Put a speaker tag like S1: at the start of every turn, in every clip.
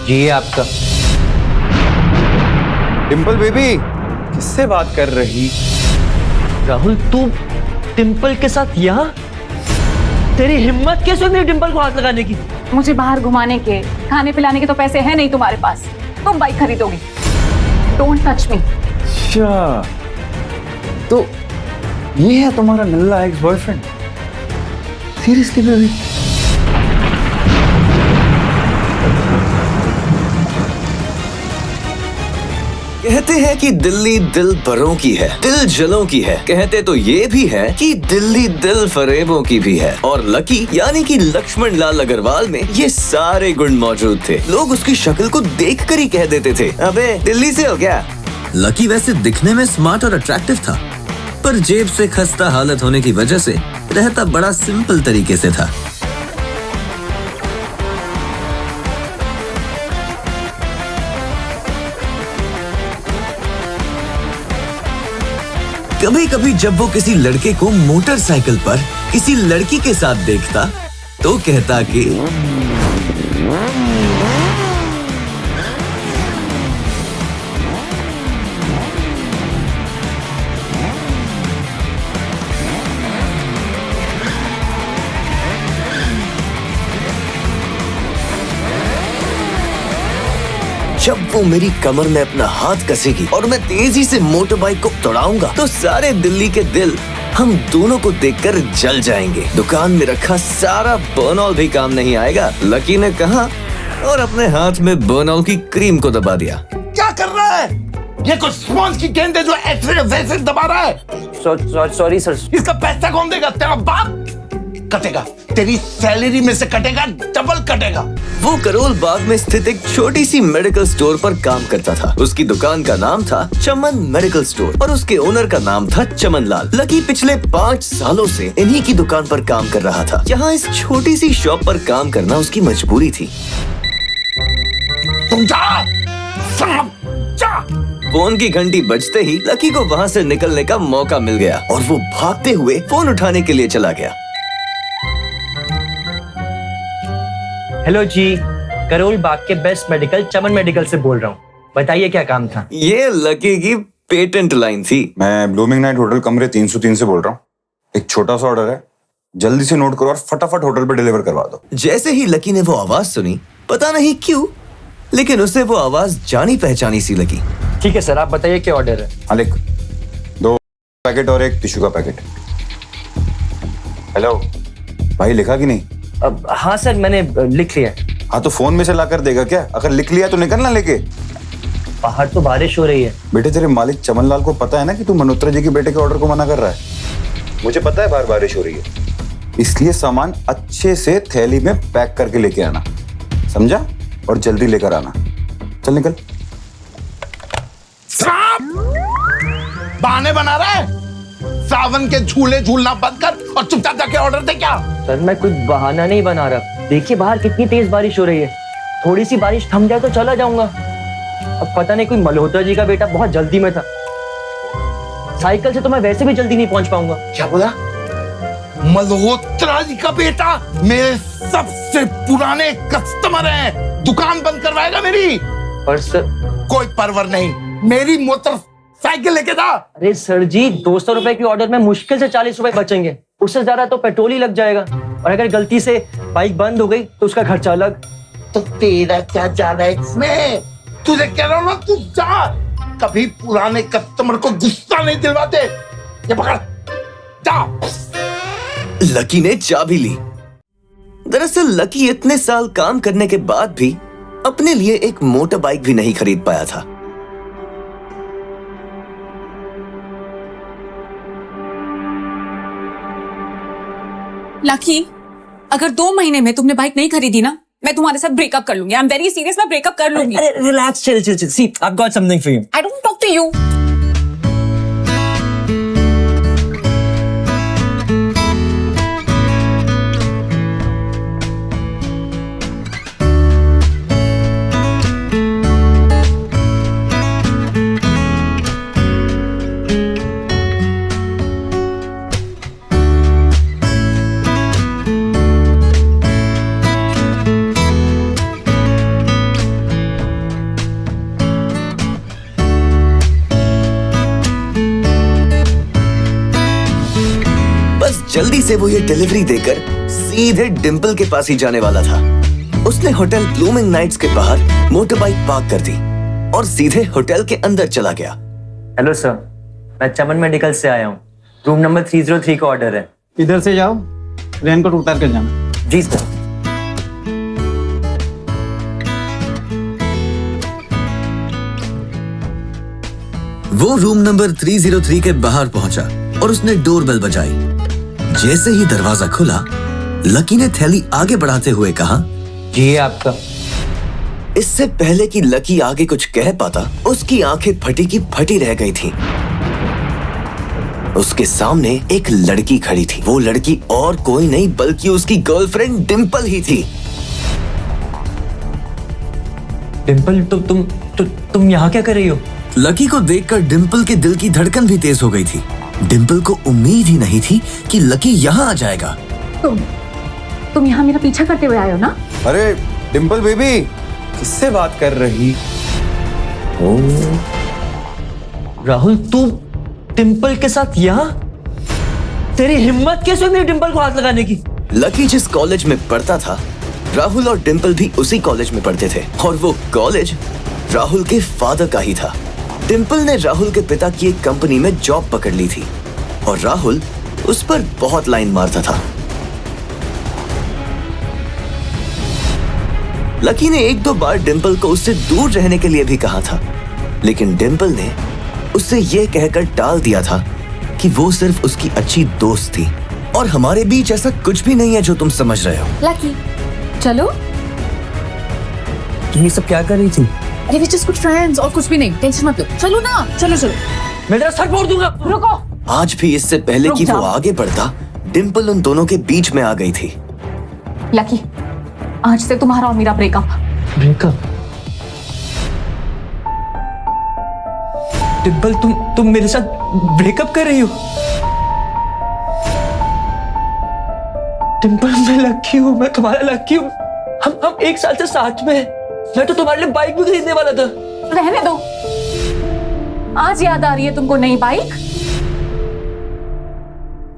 S1: जी ये आपका।
S2: डिंपल बेबी किससे बात कर रही?
S1: राहुल तू डिंपल के साथ यहाँ? तेरी हिम्मत कैसे हुई डिंपल को हाथ लगाने की?
S3: मुझे बाहर घुमाने के, खाने पिलाने के तो पैसे हैं नहीं तुम्हारे पास। तुम बाइक खरीदोगी। Don't touch me.
S2: अच्छा तो ये है तुम्हारा नल्ला एक्स बॉयफ्रेंड? Seriously baby?
S4: कहते हैं कि दिल्ली दिल भरों की है, दिल जलों की है। कहते तो ये भी है कि दिल्ली दिल फरेबों की भी है। और लकी यानी कि लक्ष्मण लाल अग्रवाल में ये सारे गुण मौजूद थे। लोग उसकी शक्ल को देखकर ही कह देते थे, अबे दिल्ली से हो क्या? लकी वैसे दिखने में स्मार्ट और अट्रैक्टिव था, पर जेब से खस्ता हालत होने की वजह से रहता बड़ा सिंपल तरीके से था। कभी कभी जब वो किसी लड़के को मोटरसाइकिल पर किसी लड़की के साथ देखता तो कहता कि जब वो मेरी कमर में अपना हाथ कसेगी और मैं तेजी से मोटर बाइक को दौड़ाऊंगा तो सारे दिल्ली के दिल हम दोनों को देखकर जल जाएंगे। दुकान में रखा सारा बर्नॉल भी काम नहीं आएगा, लकी ने कहा और अपने हाथ में बर्नॉल की क्रीम को दबा दिया।
S5: क्या कर रहा है? ये कुछ स्पॉन्ज की गेंद है जो ऐसे वैसे दबा रहा है।
S1: Sorry sir.
S5: इसका पैसा कौन देगा? तेरा बाप कटेगा। तेरी सैलरी में से कटेगा, डबल कटेगा।
S4: वो करोल बाग में स्थित एक छोटी सी मेडिकल स्टोर पर काम करता था। उसकी दुकान का नाम था चमन मेडिकल स्टोर और उसके ओनर का नाम था चमन लाल। लकी पिछले 5 सालों से इन्हीं की दुकान पर काम कर रहा था। यहाँ इस छोटी सी शॉप पर काम करना उसकी मजबूरी थी।
S5: तुम जा, साहब, जा।
S4: फोन की घंटी बजते ही लकी को वहाँ से निकलने का मौका मिल गया और वो भागते हुए फोन उठाने के लिए चला गया।
S1: हेलो जी, करोल बाग के बेस्ट मेडिकल चमन मेडिकल से बोल रहा हूँ। बताइए क्या काम था?
S4: ये लकी की पेटेंट लाइन थी।
S2: मैं ब्लूमिंग नाइट होटल कमरे 303 से बोल रहा हूँ। एक छोटा सा ऑर्डर है, जल्दी से नोट करो और फटाफट होटल पे डिलीवर करवा दो।
S4: जैसे ही लकी ने वो आवाज सुनी, पता नहीं क्यों, लेकिन उसे वो आवाज जानी पहचानी सी लगी।
S1: ठीक है सर, आप बताइए क्या ऑर्डर है?
S2: हाँ लिख, 2 पैकेट और एक टिश्यू का पैकेट। हेलो भाई, लिखा कि नहीं?
S1: हाँ सर, मैंने लिख लिया।
S2: हाँ तो फोन में से ला कर देगा क्या? अगर लिख लिया तो निकलना लेके।
S1: बाहर तो बारिश हो रही है।
S2: बेटे तेरे मालिक चमन लाल को पता है ना कि तू मल्होत्रा जी के बेटे के ऑर्डर को मना कर रहा है। मुझे पता है बाहर बारिश हो रही है, इसलिए सामान अच्छे से थैली में पैक करके लेके आना, समझा? और जल्दी लेकर आना। चल निकल।
S5: बहाने बना रहा है? सावन के झूले झूलना बंद कर और चुपचाप जाके ऑर्डर दे। क्या
S1: सर, मैं कुछ बहाना नहीं बना रहा। देखिए बाहर कितनी तेज बारिश हो रही है। थोड़ी सी बारिश थम जाए तो चला जाऊंगा। अब पता नहीं, कोई मल्होत्रा जी का बेटा बहुत जल्दी में था। साइकिल से तो मैं वैसे भी जल्दी नहीं पहुंच पाऊंगा।
S5: क्या बोला? मल्होत्रा जी का बेटा मेरे सबसे पुराने कस्टमर हैं। दुकान बंद करवाएगा मेरी?
S1: पर सर,
S5: कोई परवर नहीं, मेरी मोटरसाइकिल लेके जा।
S1: अरे सर जी, 200 रुपए की ऑर्डर में मुश्किल से 40 रुपए बचेंगे। उससे ज्यादा तो पेट्रोल ही लग जाएगा। और अगर गलती से बाइक बंद हो गई तो उसका खर्चा अलग।
S5: तो तेरा क्या जाना है इसमें? तुझे कह रहा हूं ना, तू जा। कभी पुराने कस्टमर को गुस्सा नहीं दिलवाते। ये पकड़, जा।
S4: लकी ने चाबी ली। दरअसल लकी इतने साल काम करने के बाद भी अपने लिए एक मोटर बाइक भी नहीं खरीद पाया था।
S3: लकी, अगर 2 महीने में तुमने बाइक नहीं खरीदी ना, मैं तुम्हारे साथ ब्रेकअप कर लूंगी। आई एम वेरी सीरियस, मैं ब्रेकअप कर लूंगी।
S1: Relax, chill. See, I have got something for you.
S3: I don't talk to you.
S4: जल्दी से वो ये डिलीवरी देकर सीधे डिम्पल के पास ही जाने वाला था। उसने होटल ब्लूमिंग नाइट्स के बाहर मोटर बाइक पार्क कर दी और सीधे होटल के अंदर चला गया।
S1: हेलो सर, मैं चमन मेडिकल से आया हूँ। रूम नंबर 303 का ऑर्डर है।
S6: इधर से जाओ, रेनकोट उतार कर जाना।
S1: जी सर।
S4: वो रूम नंबर 303 के बाहर पहुंचा और उसने डोरबेल बजाई। जैसे ही दरवाजा खुला, लकी ने थैली आगे बढ़ाते हुए कहा,
S1: जी ये आपका।
S4: इससे पहले कि लकी आगे कुछ कह पाता, उसकी आंखें फटी की फटी रह गई थी। उसके सामने एक लड़की खड़ी थी। वो लड़की और कोई नहीं बल्कि उसकी गर्लफ्रेंड डिम्पल ही थी।
S1: डिम्पल, तुम यहाँ क्या कर रही हो?
S4: लकी को देखकर डिम्पल के दिल की धड़कन भी तेज हो गई थी। डिम्पल को उम्मीद ही नहीं थी कि लकी यहाँ आ जाएगा।
S3: तुम यहाँ मेरा पीछा करते हुए आए हो ना?
S2: अरे डिम्पल बेबी, किससे बात कर रही?
S1: राहुल, तू डिम्पल के साथ यहाँ? तेरी हिम्मत कैसे हुई मेरी डिम्पल को हाथ लगाने की?
S4: लकी जिस कॉलेज में पढ़ता था, राहुल और डिम्पल भी उसी कॉलेज में पढ़ते थे और वो कॉलेज राहुल के फादर का ही था। डिम्पल ने राहुल के पिता की एक कंपनी में जॉब पकड़ ली थी और राहुल उस पर बहुत लाइन मारता था। लकी ने एक दो बार डिम्पल को उससे दूर रहने के लिए भी कहा था, लेकिन डिम्पल ने उससे यह कहकर टाल दिया था कि वो सिर्फ उसकी अच्छी दोस्त थी और हमारे बीच ऐसा कुछ भी नहीं है जो तुम समझ रहे हो।
S3: लकी, चलो।
S1: तुम ये सब क्या कर रही थी?
S3: अरे वी जस्ट गुड फ्रेंड्स, और कुछ भी नहीं, टेंशन मत लो। चलो ना, चलो चलो।
S1: मैं तेरा सर फोड़ दूंगा।
S3: रुको।
S4: आज भी इससे पहले
S3: रुक
S4: कि वो
S3: जाओ।
S4: आगे बढ़ता, डिम्पल उन दोनों के बीच में आ गई थी।
S3: लकी, आज से तुम्हारा और मेरा ब्रेकअप।
S1: ब्रेकअप? डिम्पल, तुम मेरे साथ ब्रेकअप कर रही हो? डिम्पल, मैं लकी हूँ, मैं तुम्हारा लकी हूँ। हम एक साल से साथ में हैं। मैं तो तुम्हारे लिए बाइक भी खरीदने वाला था।
S3: रहने दो। आज याद आ रही है तुमको नई बाइक?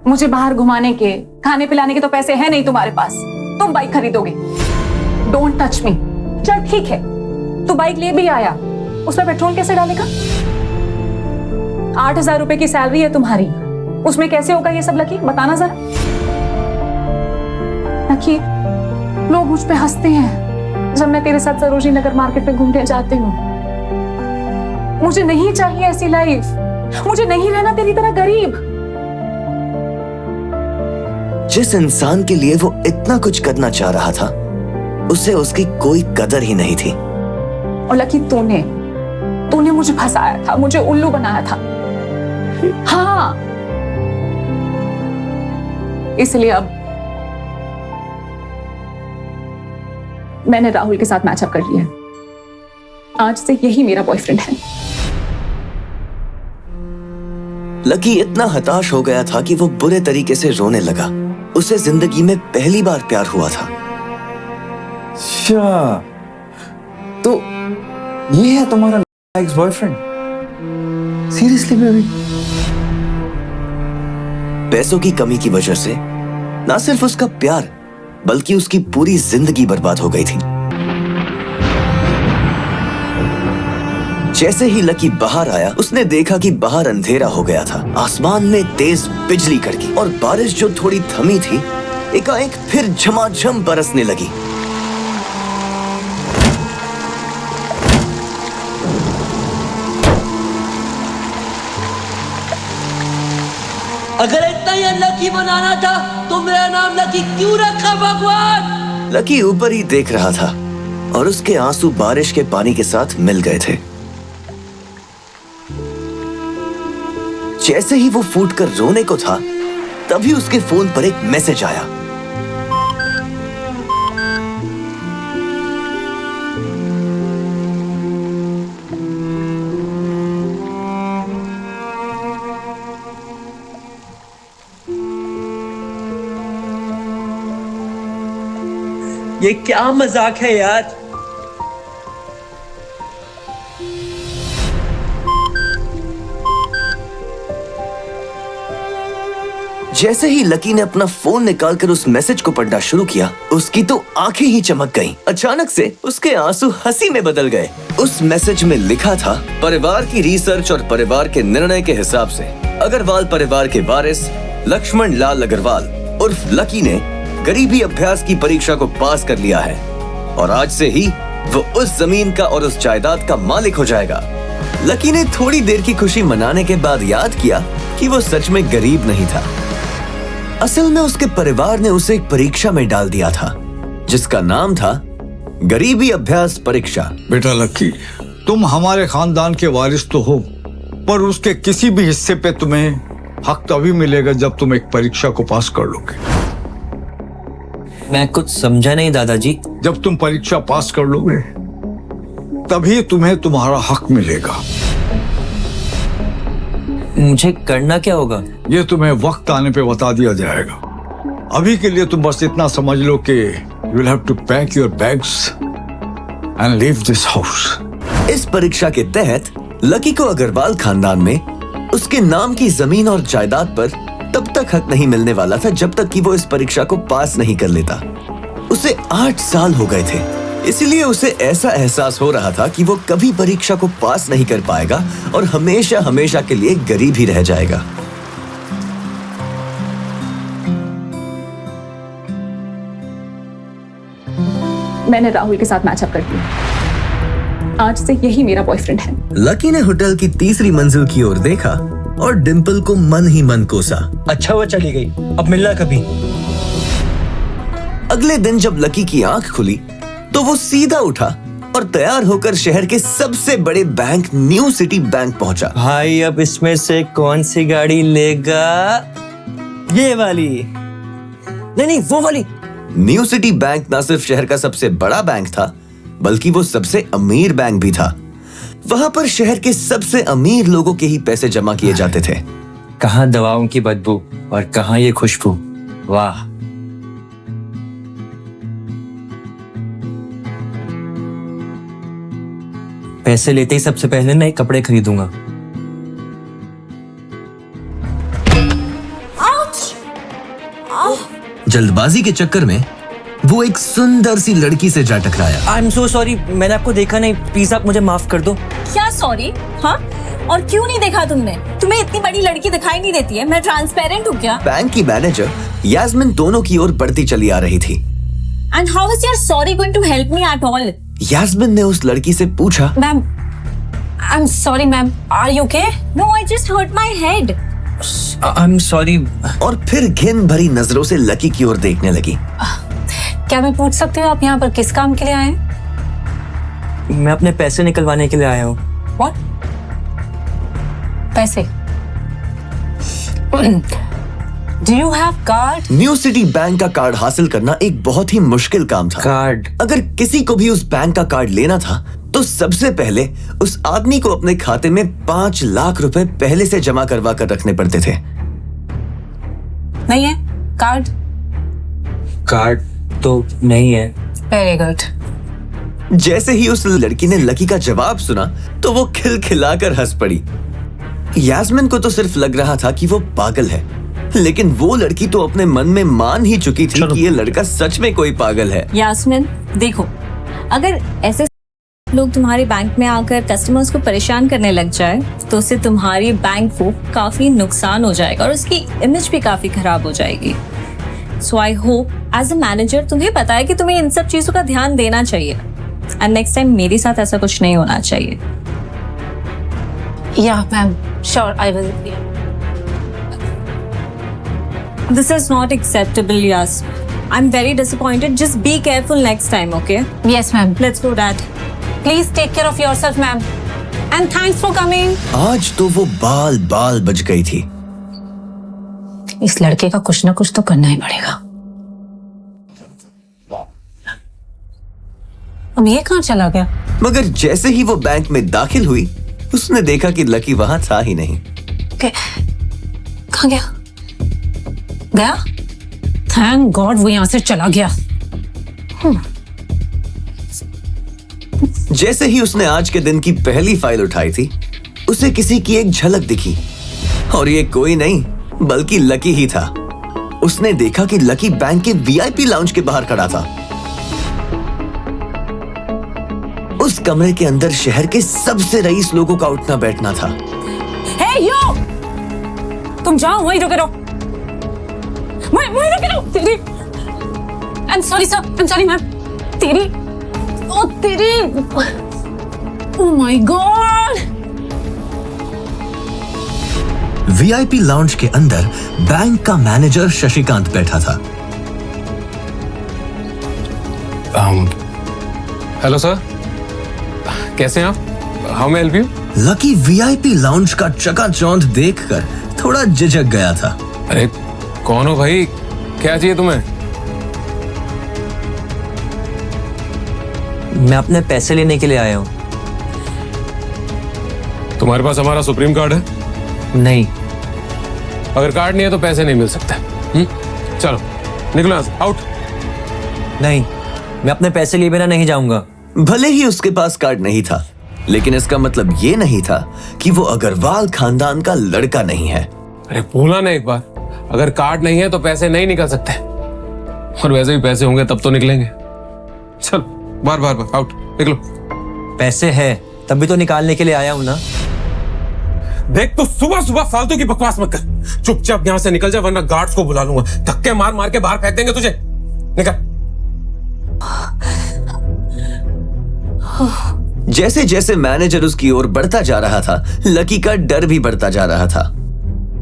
S3: मुझे बाहर घुमाने के, खाने पिलाने के तो पैसे हैं नहीं तुम्हारे पास। तुम बाइक खरीदोगे। डोंट टच मी। चल ठीक है, तू बाइक ले भी आया, उसमें पेट्रोल कैसे डालेगा? 8,000 रुपए की सैलरी है तुम्हारी, उसमें कैसे होगा ये सब? लकी, बताना जरा। लकी, लोग मुझ पे हंसते हैं जब मैं तेरे साथ सरोजनी नगर मार्केट में घूमने जाती हूँ। मुझे नहीं चाहिए ऐसी लाइफ। मुझे नहीं रहना तेरी तरह गरीब।
S4: जिस इंसान के लिए वो इतना कुछ करना चाह रहा था, उसे उसकी कोई कदर ही नहीं थी।
S3: और लकी, तूने मुझे फंसाया था, मुझे उल्लू बनाया था। हाँ, इसलिए अब मैंने राहुल के साथ मैचअप कर लिया है। आज से यही मेरा बॉयफ्रेंड है।
S4: लकी इतना हताश हो गया था कि वो बुरे तरीके से रोने लगा। उसे जिंदगी में पहली बार प्यार हुआ था।
S2: अच्छा, तो ये है तुम्हारा एक्स बॉयफ्रेंड? Seriously baby?
S4: पैसों की कमी की वजह से ना सिर्फ उसका प्यार बल्कि उसकी पूरी जिंदगी बर्बाद हो गई थी। जैसे ही लकी बाहर आया, उसने देखा कि बाहर अंधेरा हो गया था। आसमान में तेज बिजली कड़की और बारिश जो थोड़ी थमी थी, एकाएक फिर झमाझम बरसने लगी।
S7: अगर इतना ही लकी बनाना था तो मेरा नाम लकी क्यों रखा भगवान?
S4: लकी ऊपर ही देख रहा था और उसके आंसू बारिश के पानी के साथ मिल गए थे। जैसे ही वो फूटकर रोने को था, तभी उसके फोन पर एक मैसेज आया।
S7: ये क्या मजाक है यार?
S4: जैसे ही लकी ने अपना फोन निकालकर उस मैसेज को पढ़ना शुरू किया, उसकी तो आंखें ही चमक गईं। अचानक से उसके आंसू हंसी में बदल गए। उस मैसेज में लिखा था, परिवार की रिसर्च और परिवार के निर्णय के हिसाब से अग्रवाल परिवार के वारिस लक्ष्मण लाल अग्रवाल उर्फ लकी ने गरीबी अभ्यास की परीक्षा को पास कर लिया है और आज से ही वो उस जमीन का और उस जायदाद का मालिक हो जाएगा। लकी ने थोड़ी देर की खुशी मनाने के बाद याद किया कि वो सच में गरीब नहीं था। असल में उसके परिवार ने उसे एक परीक्षा में डाल दिया था जिसका नाम था गरीबी अभ्यास परीक्षा।
S8: बेटा लक्की, तुम हमारे खानदान के वारिस तो हो, पर उसके किसी भी हिस्से पे तुम्हें हक तभी मिलेगा जब तुम एक परीक्षा को पास कर लोगे।
S1: मैं कुछ समझा नहीं दादाजी।
S8: जब तुम परीक्षा पास कर लोगे तभी तुम्हें तुम्हारा हक मिलेगा।
S1: मुझे करना क्या होगा?
S8: ये तुम्हें वक्त आने पे बता दिया जाएगा। अभी के लिए तुम बस इतना समझ लो कि you will have to pack your bags and leave this house.
S4: इस परीक्षा के तहत लकी को अग्रवाल खानदान में उसके नाम की जमीन और जायदाद पर तब तक हक नहीं मिलने वाला था जब तक कि वो इस परीक्षा को पास नहीं कर लेता। उसे 8 साल हो गए थे, इसलिए उसे ऐसा एहसास हो रहा था कि वो कभी परीक्षा को पास नहीं कर पाएगा और हमेशा हमेशा के लिए गरीब ही रह जाएगा।
S3: मैंने राहुल के साथ मैचअप कर दिया। आज से यही मेरा बॉयफ्रेंड है।
S4: लकी ने होटल की तीसरी मंजिल की ओर देखा और डिंपल को मन ही मन कोसा।
S1: अच्छा वो चली गई, अब मिलना कभी।
S4: अगले दिन जब लकी की आंख खुली तो वो सीधा उठा और तैयार होकर शहर के सबसे बड़े बैंक न्यू सिटी बैंक पहुंचा।
S1: भाई अब इसमें से कौन सी गाड़ी लेगा? ये वाली? नहीं वो वाली।
S4: न्यू सिटी बैंक न सिर्फ शहर का सबसे बड़ा बैंक था बल्कि वो सबसे अमीर बैंक भी था। वहां पर शहर के सबसे अमीर लोगों के ही पैसे जमा किए जाते थे।
S1: कहाँ दवाओं की बदबू और कहाँ ये खुशबू। वाह। पैसे लेते ही सबसे पहले नए कपड़े खरीदूंगा।
S4: जल्दबाजी के चक्कर में वो एक सुंदर सी लड़की से जा टकराया।
S1: आई एम सो सॉरी, मैंने आपको देखा नहीं, प्लीज आप मुझे माफ कर दो।
S9: क्या सॉरी? हाँ, और क्यों नहीं देखा तुमने? तुम्हें इतनी बड़ी लड़की दिखाई नहीं देती है? मैं ट्रांसपेरेंट हूँ क्या?
S4: बैंक की मैनेजर यास्मिन दोनों की ओर बढ़ती चली आ रही थी।
S9: And how is your sorry going to help me at all?
S4: Yasmin ने उस लड़की से पूछा,
S9: ma'am, I am sorry ma'am, are you okay? No, I just hurt my head.
S1: I am sorry.
S4: और फिर घिन भरी नजरों से लकी की ओर देखने लगी।
S9: क्या मैं पूछ सकती हूँ आप यहाँ पर किस काम के लिए आए हैं?
S1: मैं अपने पैसे निकलवाने के लिए आया हूँ।
S9: What? पैसे? Do you have card?
S4: New city bank का कार्ड हासिल करना एक बहुत ही मुश्किल काम था।
S1: कार्ड?
S4: अगर किसी को भी उस बैंक का कार्ड लेना था तो सबसे पहले उस आदमी को अपने खाते में 5 लाख रुपए पहले से जमा करवा कर रखने पड़ते थे।
S9: नहीं है कार्ड?
S1: कार्ड तो नहीं है।
S9: Very good.
S4: जैसे ही उस लड़की ने लकी का जवाब सुना तो वो खिलखिलाकर हंस पड़ी। यास्मिन को तो सिर्फ लग रहा था कि वो पागल है, लेकिन वो लड़की तो अपने मन में मान ही चुकी थी कि ये लड़का सच में कोई पागल है।
S9: यास्मिन देखो, अगर ऐसे लोग तुम्हारे बैंक में आकर कस्टमर्स को परेशान करने लग जाए तो उससे तुम्हारी बैंक को काफी नुकसान हो जाएगा और उसकी इमेज भी काफी खराब हो जाएगी। So I hope as a manager तुम्हें पता है कि तुम्हें इन सब चीजों का ध्यान देना चाहिए एंड नेक्स्ट टाइम मेरे साथ ऐसा कुछ नहीं होना चाहिए। या ma'am, sure I will. This is not acceptable, Yas. I'm very disappointed. Just be careful next time, okay? Yes, ma'am. Let's do that. Please take care of yourself, ma'am. And thanks for coming.
S4: आज तो वो बाल बाल बच गई थी।
S9: इस लड़के का कुछ ना कुछ तो करना ही पड़ेगा। अब ये कहाँ चला गया?
S4: मगर जैसे ही वो बैंक में दाखिल हुई उसने देखा कि लकी वहां था ही नहीं।
S9: कहाँ गया? गया? थैंक गॉड वो यहाँ से चला गया।
S4: जैसे ही उसने आज के दिन की पहली फाइल उठाई थी उसे किसी की एक झलक दिखी और ये कोई नहीं बल्कि लकी ही था। उसने देखा कि लकी बैंक के वीआईपी लाउंज के बाहर खड़ा था। उस कमरे के अंदर शहर के सबसे रईस लोगों का उठना बैठना था।
S3: हे यू, तुम जाओ, वहीं रुके रहो, वहीं रुके रहो। तेरी, आई am sorry sir, I am sorry ma'am. तेरी, ओ तेरी, oh my God.
S4: VIP lounge के अंदर बैंक का मैनेजर शशिकांत बैठा था।
S10: हेलो सर, कैसे हैं आप? How may help you?
S4: Lucky VIP lounge का चकाचौंध देखकर थोड़ा झिझक गया था।
S10: अरे कौन हो भाई, क्या चाहिए तुम्हें?
S1: मैं अपने पैसे लेने के लिए आया हूँ।
S10: तुम्हारे पास हमारा सुप्रीम कार्ड है?
S1: नहीं।
S10: अगर कार्ड नहीं है तो पैसे नहीं मिल सकते। चलो निकलो यहाँ से, आउट।
S1: नहीं, मैं अपने पैसे लिए बिना नहीं जाऊंगा।
S4: भले ही उसके पास कार्ड नहीं था, लेकिन इसका मतलब ये नहीं था कि वो अग्रवाल खानदान का लड़का नहीं है।
S10: अरे बोला ना एक बार, अगर कार्ड नहीं है तो पैसे नहीं निकल सकते, और वैसे भी पैसे होंगे तब तो निकलेंगे। चलो बार बार बार आउट, निकलो।
S1: पैसे है तभी तो निकालने के लिए आया हूँ ना।
S10: देख, तो सुबह सुबह फालतू की बकवास मत कर, चुपचाप यहाँ से निकल जा, वरना गार्ड्स को बुला लूंगा, धक्के मार मार के बाहर फेंक देंगे तुझे। निकल।
S4: जैसे जैसे मैनेजर उसकी ओर बढ़ता जा रहा था, लकी का डर भी बढ़ता जा रहा था।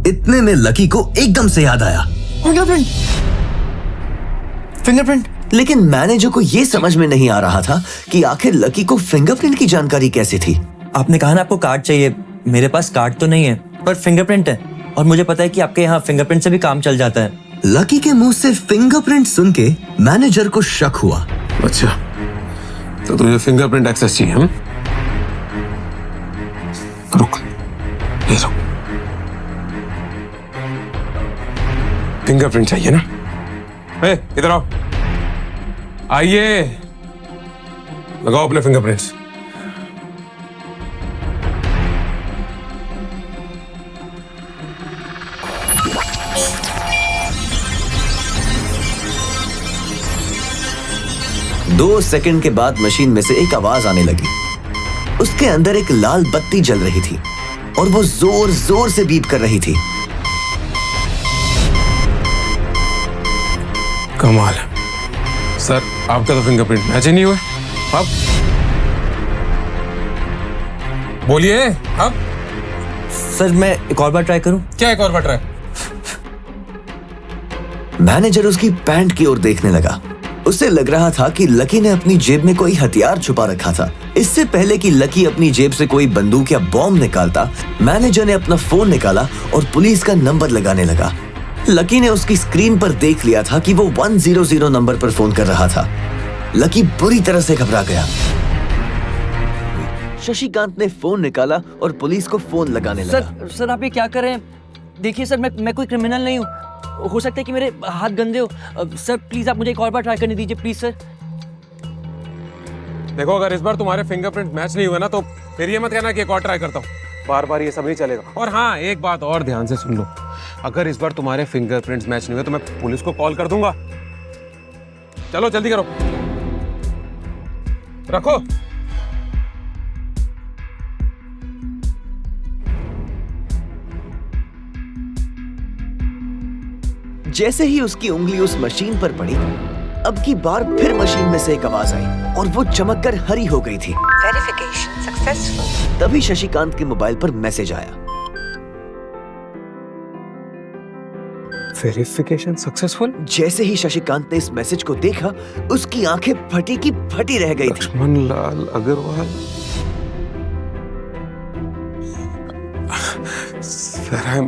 S4: इतने में लकी को एकदम से याद आया, फिंगरप्रिंट। लेकिन मैनेजर को यह समझ में नहीं आ रहा था कि आखिर लकी को फिंगरप्रिंट की जानकारी कैसे थी।
S1: आपने कहा ना आपको कार्ड चाहिए, मेरे पास कार्ड तो नहीं है पर फिंगरप्रिंट है, और मुझे पता है कि आपके यहाँ फिंगरप्रिंट से भी काम चल जाता है।
S4: लकी के मुंह से फिंगरप्रिंट सुन के मैनेजर को शक हुआ।
S10: अच्छा, तो तुझे फिंगरप्रिंट एक्सेस चाहिए? रुक, ये रुक। फिंगरप्रिंट चाहिए ना? इधर आओ, आइए, लगाओ अपने फिंगरप्रिंट्स।
S4: दो सेकंड के बाद मशीन में से एक आवाज आने लगी। उसके अंदर एक लाल बत्ती जल रही थी और वो जोर जोर से बीप कर रही थी।
S10: कमाल है सर, आपका तो फिंगरप्रिंट मैच ही नहीं हुआ। अब बोलिए, अब
S1: सर मैं एक और बार ट्राई करूं?
S10: क्या एक और बार ट्राई?
S4: मैनेजर उसकी पैंट की ओर देखने लगा। उसे लग रहा था कि लकी ने अपनी जेब में कोई हथियार छुपा रखा था। इससे पहले कि लकी अपनी जेब से कोई बंदूक या बॉम्ब निकालता, मैनेजर ने अपना फोन निकाला और पुलिस का नंबर लगाने लगा। लकी ने उसकी स्क्रीन पर देख लिया था कि वो 100 नंबर पर फोन कर रहा था। लकी बुरी तरह से घबरा गया। शशिकांत ने फोन निकाला और पुलिस को फोन लगाने लगा।
S1: सर आप ये क्या कर रहे हैं? देखिए सर, मैं कोई क्रिमिनल नहीं हूँ, हो सकता है कि मेरे हाथ गंदे हो। सर प्लीज आप मुझे एक और बार ट्राई करने दीजिए, प्लीज सर।
S10: देखो, अगर इस बार तुम्हारे फिंगरप्रिंट मैच नहीं हुए ना, तो फिर ये मत कहना कि एक और ट्राई करता हूँ। बार बार ये सब नहीं चलेगा। और हाँ, एक बात और ध्यान से सुन लो, अगर इस बार तुम्हारे फिंगरप्रिंट्स मैच नहीं हुए तो मैं पुलिस को कॉल कर दूंगा। चलो जल्दी करो, रखो।
S4: जैसे ही उसकी उंगली उस मशीन पर पड़ी, अब की बार फिर मशीन में से एक आवाज आई और वो चमककर हरी हो गई थी।
S11: Verification successful.
S4: तभी शशिकांत के मोबाइल पर मैसेज आया।
S10: Verification successful.
S4: जैसे ही शशिकांत ने इस मैसेज को देखा, उसकी आंखें फटी की फटी रह गई थी।
S10: Laxman Lal Agarwal. Sir I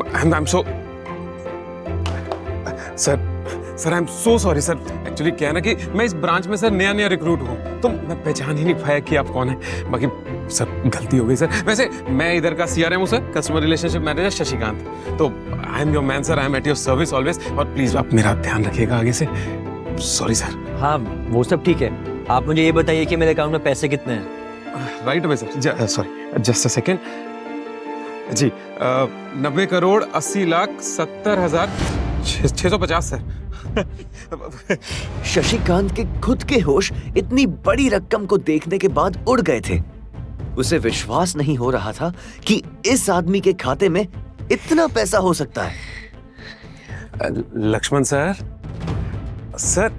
S10: am so sorry sir. Actually क्या है ना कि मैं इस ब्रांच में सर नया रिक्रूट हूँ, तो मैं पहचान ही नहीं पाया कि आप कौन है। बाकी सर गलती हो गई सर। वैसे मैं इधर का CRM हूँ sir, customer relationship manager Shashikant. तो I am your man sir, I am at your service always. और प्लीज आप मेरा ध्यान रखिएगा आगे से। Sorry sir.
S1: हाँ वो सब ठीक है, आप मुझे ये बताइए कि मेरे अकाउंट में पैसे कितने हैं?
S10: Right away sir, sorry just a second जी। 90 करोड़ 80 लाख 70 हजार 650 सर।
S4: शशिकांत के खुद के होश इतनी बड़ी रकम को देखने के बाद उड़ गए थे। उसे विश्वास नहीं हो रहा था कि इस आदमी के खाते में इतना पैसा हो सकता है।
S10: लक्ष्मण सर,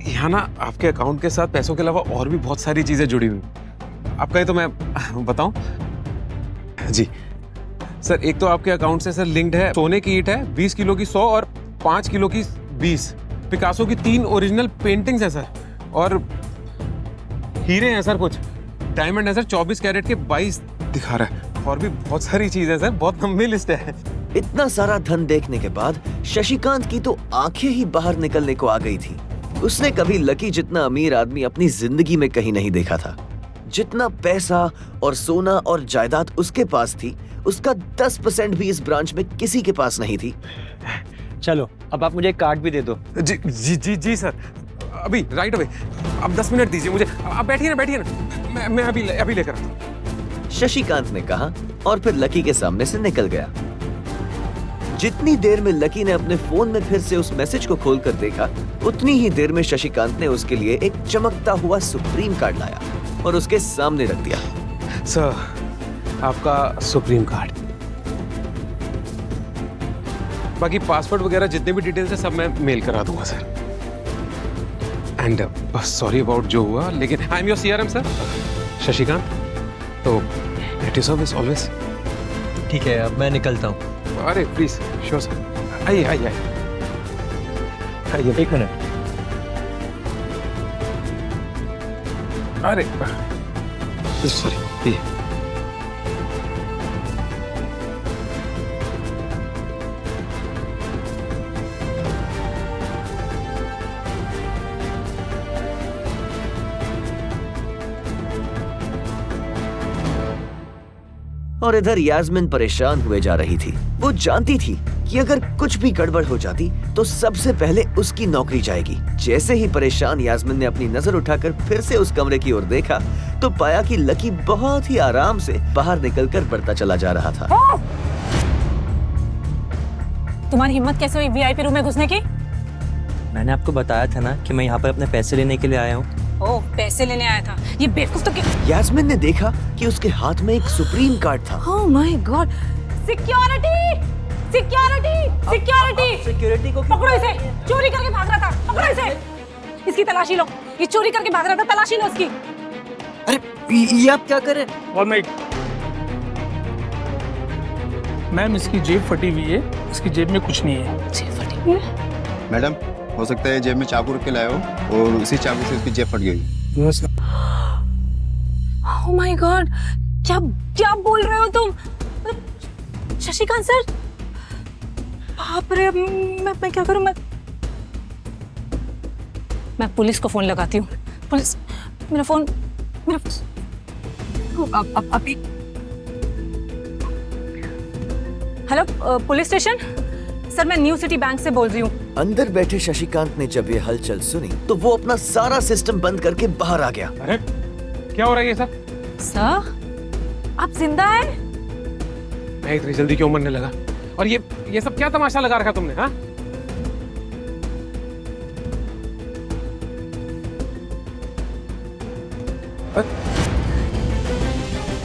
S10: यहाँ ना आपके अकाउंट के साथ पैसों के अलावा और भी बहुत सारी चीजें जुड़ी हुई। आप कहे तो मैं बताऊं? जी सर, एक तो आपके अकाउंट से सर लिंक्ड है सोने की ईंट है 20 किलो की 100 और 5 किलो की 20, पिकासो की 3 ओरिजिनल पेंटिंग्स है सर, और हीरे हैं सर, कुछ डायमंड है सर 24 कैरेट के 22 दिखा रहा है, और भी बहुत सारी चीजें सर, बहुत लंबी लिस्ट है।
S4: इतना सारा धन देखने के बाद शशिकांत की तो आंखें ही बाहर निकलने को आ गई थी। उसने कभी लकी जितना अमीर आदमी अपनी जिंदगी में कहीं नहीं देखा था। जितना पैसा और सोना और जायदाद उसके पास थी, उसका 10% भी इस ब्रांच में किसी के पास नहीं थी।
S1: चलो अब आप मुझे एक कार्ड भी दे दो।
S10: जी जी जी जी सर, अभी राइट अवे। अब 10 मिनट दीजिए मुझे। आप बैठिए ना, मैं अभी लेकर आता हूँ।
S4: शशिकांत ने कहा और फिर लकी के सामने से निकल गया। जितनी देर में लकी ने अपने फोन में फिर से उस मैसेज को खोलकर देखा, उतनी ही देर में शशिकांत ने उसके लिए एक चमकता हुआ सुप्रीम कार्ड लाया और उसके सामने रख दिया।
S10: सर, आपका सुप्रीम कार्ड, बाकी पासवर्ड वगैरह जितने भी डिटेल्स है सब मैं मेल करा दूंगा सर। एंड सॉरी अबाउट जो हुआ, लेकिन आई am your CRM sir, Shashikant. तो एट योर सर्विस ऑलवेज।
S1: ठीक है, अब मैं निकलता हूँ।
S10: अरे प्लीज, श्योर सर। आइए आइए आइए,
S1: 1 मिनट।
S10: अरे सॉरी, ये
S4: और इधर यास्मीन परेशान हुए जा रही थी। वो जानती थी कि अगर कुछ भी गड़बड़ हो जाती तो सबसे पहले उसकी नौकरी जाएगी। जैसे ही परेशान यास्मीन ने अपनी नजर उठाकर फिर से उस कमरे की ओर देखा तो पाया कि लकी बहुत ही आराम से बाहर निकलकर बढ़ता चला जा रहा था।
S3: तुम्हारी हिम्मत कैसे हुई VIP रूम में घुसने की?
S1: मैंने आपको बताया था ना कि मैं यहाँ पर अपने पैसे लेने के लिए आया हूँ।
S3: ओह, पैसे लेने आया था। ये बेवकूफ तो
S4: यास्मीन ने देखा कि उसके हाथ में एक सुप्रीम कार्ड था।
S3: Oh my God! Security! Security! Security!
S1: Security को
S3: पकड़ो इसे! चोरी करके भाग रहा था। पकड़ो इसे! इसकी तलाशी लो। ये चोरी करके भाग रहा था, तलाशी लो इसकी।
S1: अरे ये आप क्या कर रहे हैं?
S6: 1 मिनट मैम, इसकी जेब फटी हुई है, इसकी जेब में कुछ नहीं है।
S3: जेब फटी हुई है?
S12: मैडम, हो सकता है जेब में चाकू रख के लाए हो और उसी चाकू से उसकी जेब फट गई।
S3: Oh my God! क्या क्या बोल रहे हो तुम? शशिकांत सर, बाप रे, मैं क्या करूं? मैं पुलिस को फोन लगाती हूँ। पुलिस, मेरा फोन अभी। हेलो, पुलिस स्टेशन सर, मैं न्यू सिटी बैंक से बोल रही हूँ।
S4: अंदर बैठे शशिकांत ने जब ये हलचल सुनी तो वो अपना सारा सिस्टम बंद करके बाहर आ गया।
S10: अरे क्या हो रहा है ये सब?
S3: सर, आप जिंदा हैं?
S10: मैं इतनी जल्दी क्यों मरने लगा? और ये सब क्या तमाशा लगा रखा तुमने? हाँ,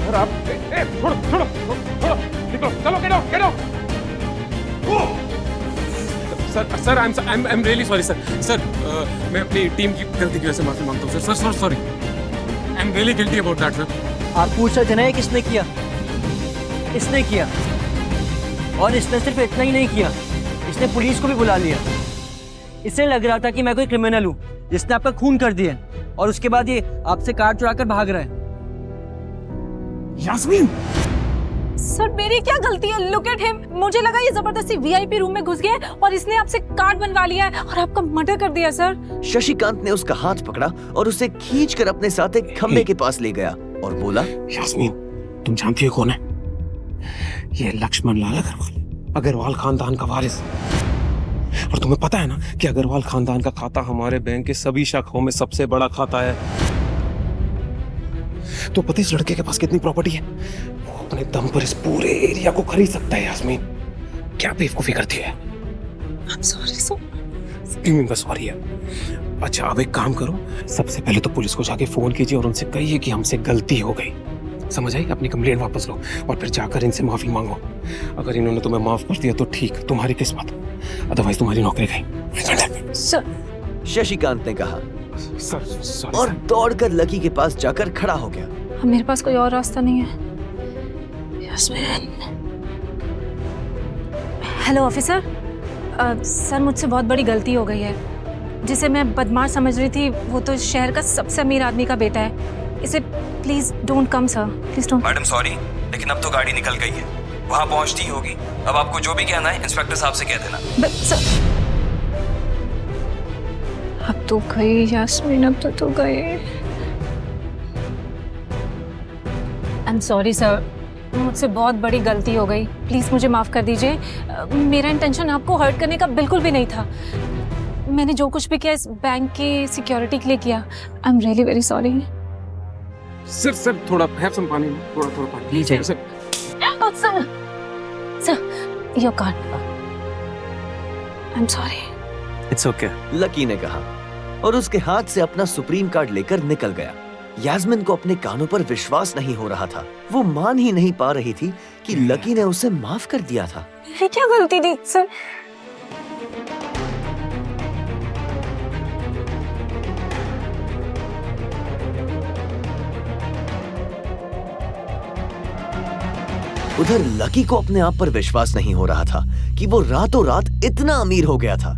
S10: और आप छोड़ो, निकलो, चलो, get out. Sir I am really sorry sir. मैं अपनी टीम की गलती की वजह से माफी मांगता हूँ sir. Sorry, I am really guilty about that sir.
S1: आप पूछ रहे थे ना ये किसने किया? इसने किया, और इसने सिर्फ इतना ही नहीं किया, इसने पुलिस को भी बुला लिया। इसे लग रहा था कि मैं कोई क्रिमिनल हूँ जिसने आपका खून कर दिया, और उसके बाद ये आपसे कार्ड चुरा कर भाग रहा है।
S10: यास्मीन,
S3: सर मेरी क्या गलती है? Look at him. मुझे लगा ये जबरदस्ती VIP रूम में घुस गया और इसने आपसे कार्ड बनवा लिया है और आपका मर्डर कर दिया सर।
S4: शशिकांत ने उसका हाथ पकड़ा और उसे खींचकर अपने साथ एक खंबे के पास ले गया और बोला,
S10: यास्मीन, तुम जानती हो कौन है? ये लक्ष्मण लाल अग्रवाल खानदान का वारिस। और तुम्हें पता है ना कि अग्रवाल खानदान का खाता हमारे बैंक के सभी शाखाओं में सबसे बड़ा खाता है। तो पता इस लड़के के पास कितनी प्रॉपर्टी है? वो अपने दम पर इस पूरे एरिया को खरीद सकता है। यास्मीन, क्या बेवकूफी करती है? का सॉरी है। अच्छा अब एक काम करो, सबसे पहले तो पुलिस को जाके फोन कीजिए और उनसे कहिए कि हमसे गलती हो गई। समझ आई? अपनी कंप्लेंट वापस लो और फिर जाकर इनसे माफी मांगो। अगर इन्होंने तुम्हें माफ कर दिया तो ठीक, तुम्हारी किस्मत, अदरवाइज तुम्हारी नौकरी गई।
S4: शशिकांत ने कहा
S10: सर सॉरी
S4: और दौड़कर लकी के पास जाकर खड़ा हो गया।
S3: अब मेरे पास कोई और रास्ता नहीं है। यास्मीन। हेलो ऑफिसर, सर मुझसे बहुत बड़ी गलती हो गई है। जिसे मैं बदमाश समझ रही थी वो तो शहर का सबसे अमीर आदमी का बेटा है। इसे please don't come sir, please don't.
S4: Madam sorry, लेकिन अब तो गाड़ी निकल गई है, वहाँ पहुँचती ही होगी। अब आपको जो भी कहना है इंस्पेक्टर साहब से कह देना।
S3: सर अब तो गई यास्मीन, अब तो गई। आई एम सॉरी सर, मुझसे बहुत बड़ी गलती हो गई। प्लीज मुझे माफ कर दीजिए। मेरा इंटेंशन आपको हर्ट करने का बिल्कुल भी नहीं था। मैंने जो कुछ भी किया इस बैंक की सिक्योरिटी के लिए किया। I am really very sorry.
S10: Sir थोड़ा हैव सम पानी, थोड़ा पानी
S1: please
S10: sir.
S3: Sir your card. I am sorry.
S4: It's okay, lucky ने कहा और उसके हाथ से अपना सुप्रीम कार्ड लेकर निकल गया। यास्मीन को अपने कानों पर विश्वास नहीं हो रहा था। वो मान ही नहीं पा रही थी कि लकी ने उसे माफ कर दिया था।
S3: मेरी क्या गलती थी सर?
S4: उधर लकी को अपने आप पर विश्वास नहीं हो रहा था कि वो रातों रात इतना अमीर हो गया था।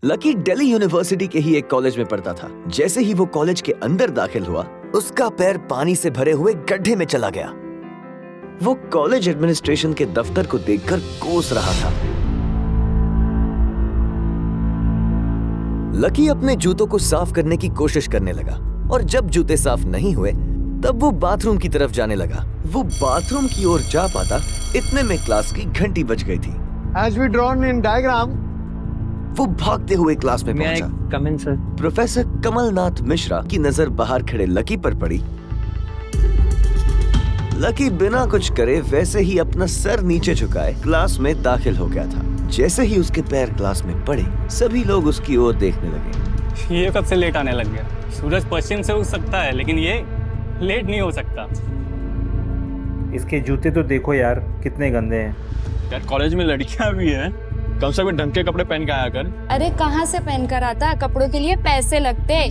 S4: लकी दिल्ली यूनिवर्सिटी के ही एक कॉलेज में पढ़ता था। जैसे ही वो कॉलेज के अंदर दाखिल हुआ, उसका पैर पानी से भरे हुए गड्ढे में चला गया। वो कॉलेज एडमिनिस्ट्रेशन के दफ्तर को देखकर कोस रहा था। लकी अपने जूतों को साफ करने की कोशिश करने लगा और जब जूते साफ नहीं हुए तब वो बाथरूम की तरफ जाने लगा। वो बाथरूम की ओर जा पाता इतने में क्लास की घंटी बज गई थी।
S5: As we drawn in diagram,
S4: वो भागते हुए क्लास में पहुंचा।
S1: कम इन सर।
S4: प्रोफेसर कमलनाथ मिश्रा की नजर बाहर खड़े लकी पर पड़ी। लकी बिना कुछ करे वैसे ही अपना सर नीचे झुकाए क्लास में दाखिल हो गया था। जैसे ही उसके पैर क्लास में पड़े, सभी लोग उसकी ओर देखने लगे।
S6: ये कब से लेट आने लग गया? सूरज पश्चिम से उग सकता है लेकिन ये लेट नहीं हो सकता।
S13: इसके जूते तो देखो यार, कितने गंदे हैं।
S6: यार कॉलेज में लड़कियां भी हैं, कम से कम ढंग के कपड़े पहन के आया कर।
S3: अरे कहाँ से पहन कर आता, कपड़ों के लिए पैसे लगते।